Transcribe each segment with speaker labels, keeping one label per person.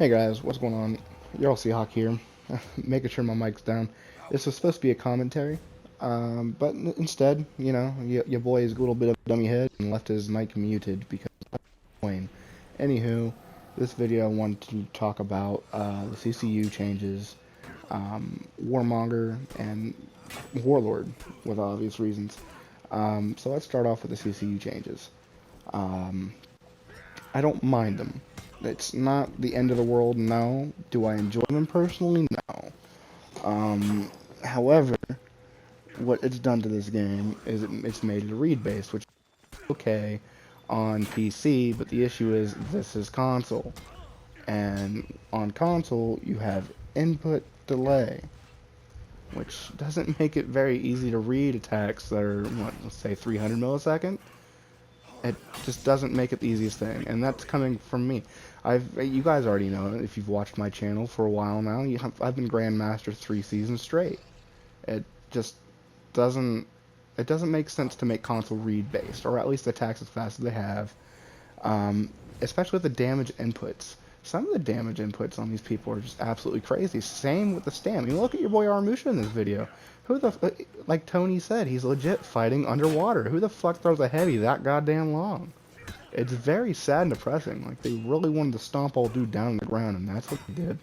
Speaker 1: Hey guys, what's going on? Y'all see Hawk here, making sure my mic's down. This was supposed to be a commentary, but instead, your boy is a little bit of a dummy head and left his mic muted because of Wayne. Anywho, this video I wanted to talk about the CCU changes, Warmonger, and Warlord, with obvious reasons. So let's start off with the CCU changes. Um, I don't mind them. It's not the end of the world, no. Do I enjoy them personally? No. However, what it's done to this game is it's made it a read-based, which is okay on PC, but the issue is this is console. And on console, you have input delay, which doesn't make it very easy to read attacks that are, let's say 300 millisecond. It just doesn't make it the easiest thing, and that's coming from me. You guys already know it if you've watched my channel for a while now. I've been Grandmaster 3 seasons straight. It just doesn't, it doesn't make sense to make console read based, or at least attacks as fast as they have. Especially with the damage inputs. Some of the damage inputs on these people are just absolutely crazy. Same with the stam. You look at your boy Armusha in this video. Who the, like Tony said, he's legit fighting underwater. Who the fuck throws a heavy that goddamn long? It's very sad and depressing. Like, they really wanted to stomp old dude down on the ground, and that's what they did.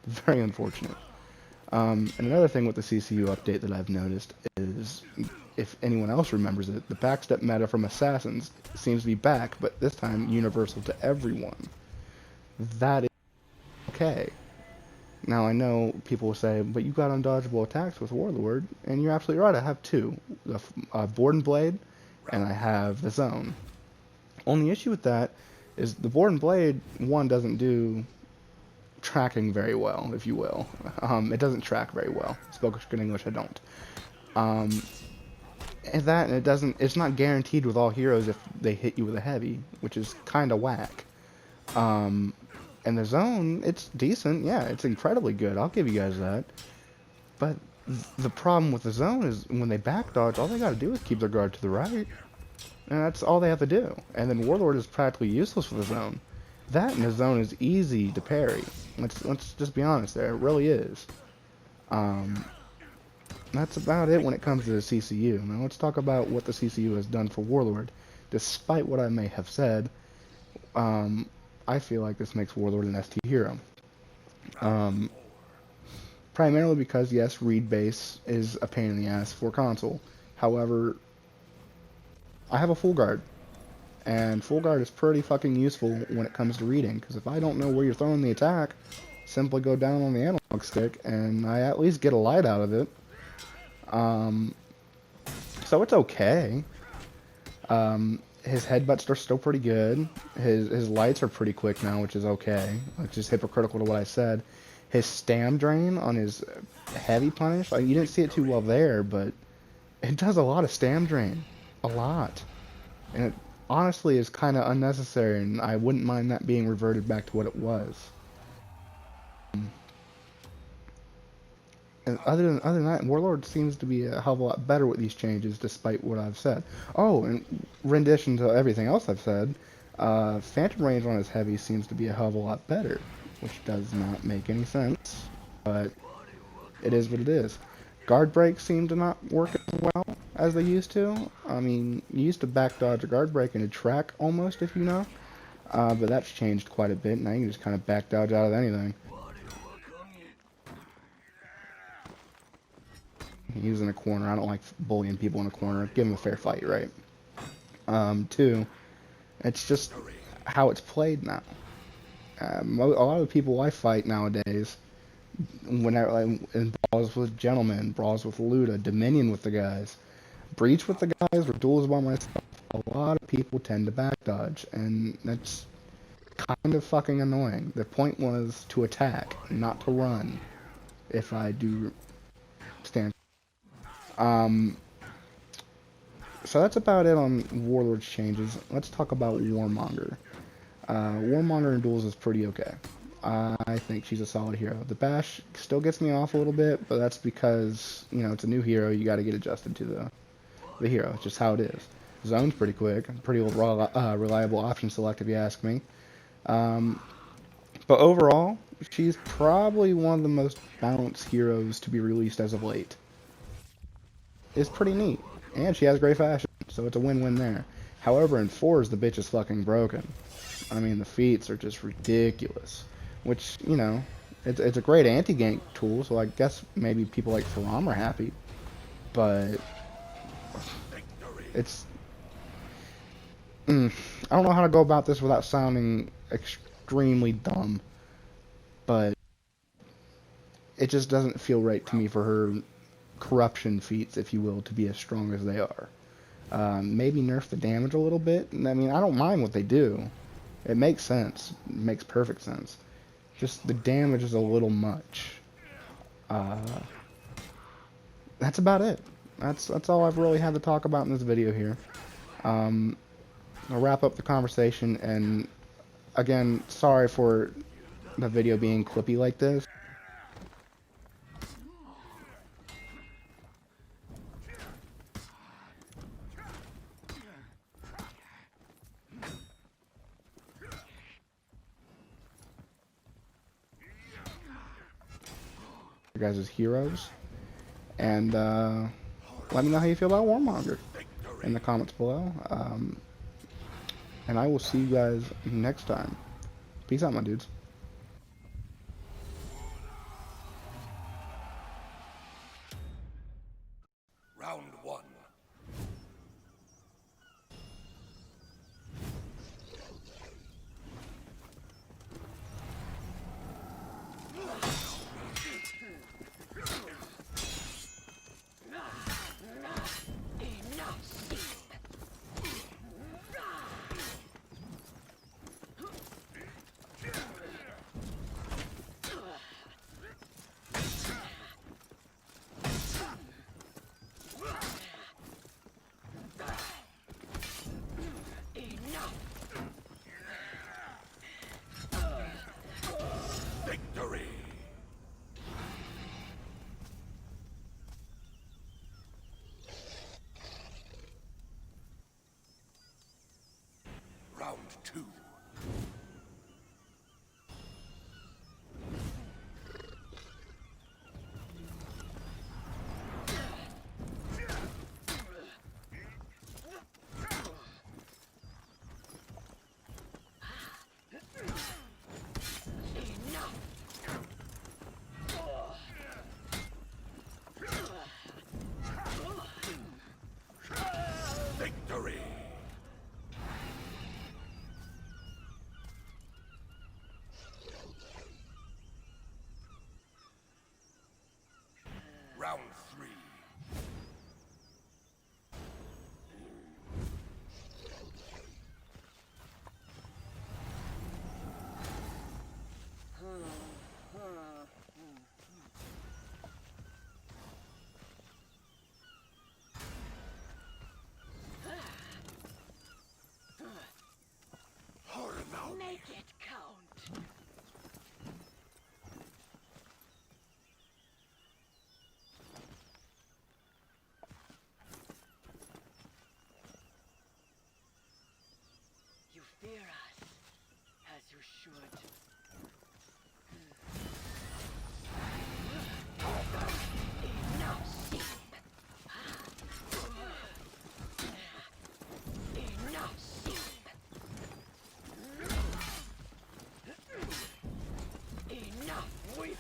Speaker 1: Very unfortunate. And another thing with the CCU update that I've noticed is, if anyone else remembers it, the backstep meta from Assassins seems to be back, but this time universal to everyone. That is okay. Now, I know people will say, but you got undodgeable attacks with Warlord, and you're absolutely right, I have two. The Board and Blade, and I have the Zone. Only issue with that is the Board and Blade, one, doesn't do tracking very well, if you will. It doesn't track very well. Spoken good English, I don't. And it's not guaranteed with all heroes if they hit you with a heavy, which is kind of whack. And the Zone, it's decent, yeah, it's incredibly good, I'll give you guys that. But the problem with the Zone is when they back dodge, all they gotta do is keep their guard to the right. And that's all they have to do. And then Warlord is practically useless with the Zone. That and the Zone is easy to parry. Let's just be honest there, it really is. That's about it when it comes to the CCU. Now let's talk about what the CCU has done for Warlord. Despite what I may have said, I feel like this makes Warlord an ST hero. Primarily because, yes, read base is a pain in the ass for console. However, I have a full guard, and full guard is pretty fucking useful when it comes to reading, because if I don't know where you're throwing the attack, simply go down on the analog stick, and I at least get a light out of it. So it's okay. His headbutts are still pretty good. His lights are pretty quick now, which is okay. Which is hypocritical to what I said. His stam drain on his heavy punish, like, you didn't see it too well there, but it does a lot of stam drain. A lot. And it honestly is kind of unnecessary, and I wouldn't mind that being reverted back to what it was. And other than that, Warlord seems to be a hell of a lot better with these changes, despite what I've said. Oh, and rendition to everything else I've said, Phantom range on his heavy seems to be a hell of a lot better, which does not make any sense, but it is what it is. Guard breaks seem to not work as well as they used to. I mean, you used to back dodge a guard break and it'd track almost, if you know, but that's changed quite a bit. Now you can just kind of back dodge out of anything. He's in a corner. I don't like bullying people in a corner. Give him a fair fight, right? Two, it's just how it's played now. A lot of the people I fight nowadays, whenever, like, in brawls with Gentlemen, brawls with Luda, Dominion with the guys, Breach with the guys, or Duels by myself, a lot of people tend to back dodge, and that's kind of fucking annoying. The point was to attack, not to run, if I do stand. So that's about it on Warlord's changes. Let's talk about Warmonger. Warmonger in Duels is pretty okay. I think she's a solid hero. The bash still gets me off a little bit, but that's because, you know, it's a new hero. You got to get adjusted to the hero. It's just how it is. Zone's pretty quick. Pretty reliable option select, if you ask me. But overall, she's probably one of the most balanced heroes to be released as of late. It's pretty neat. And she has great fashion, so it's a win-win there. However, in 4s, the bitch is fucking broken. I mean, the feats are just ridiculous. Which, you know, it's a great anti-gank tool, so I guess maybe people like Faram are happy. But it's... I don't know how to go about this without sounding extremely dumb. But it just doesn't feel right to me for her corruption feats, if you will, to be as strong as they are. Maybe nerf the damage a little bit. I mean, I don't mind what they do. It makes sense. It makes perfect sense. Just the damage is a little much. That's about it. That's all I've really had to talk about in this video here. I'll wrap up the conversation, and again, sorry for the video being clippy like this. You guys as heroes, and let me know how you feel about Warmonger in the comments below. And I will see you guys next time. Peace out, my dudes.
Speaker 2: Round 1. Victory! Round 2. Victory! Round 3.
Speaker 3: Make it count. You fear us, as you should. Enough, sheep. Enough, sheep. Enough weeping!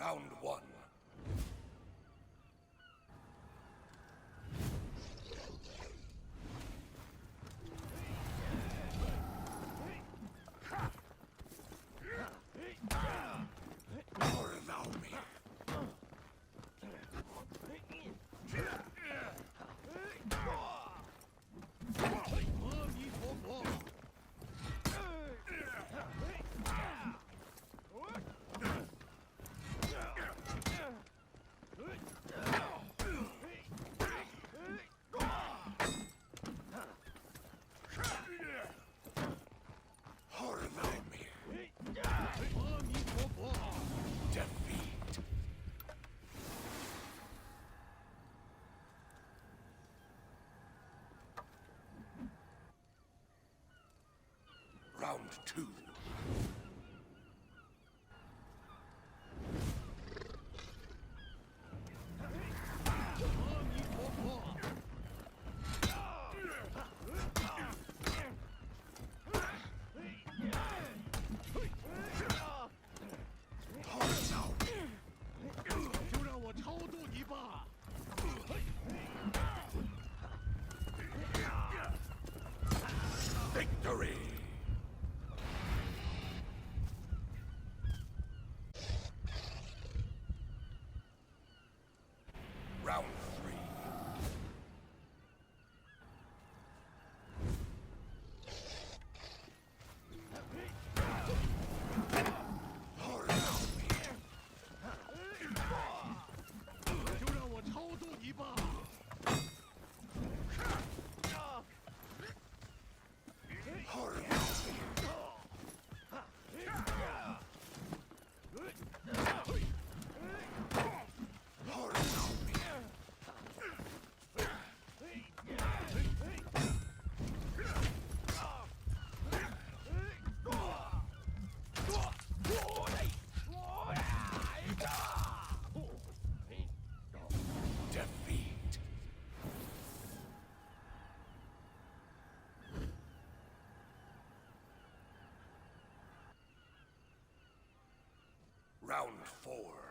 Speaker 2: Round one. Allow me. Defeat. Round two. Victory! Round three. Defeat. Round four.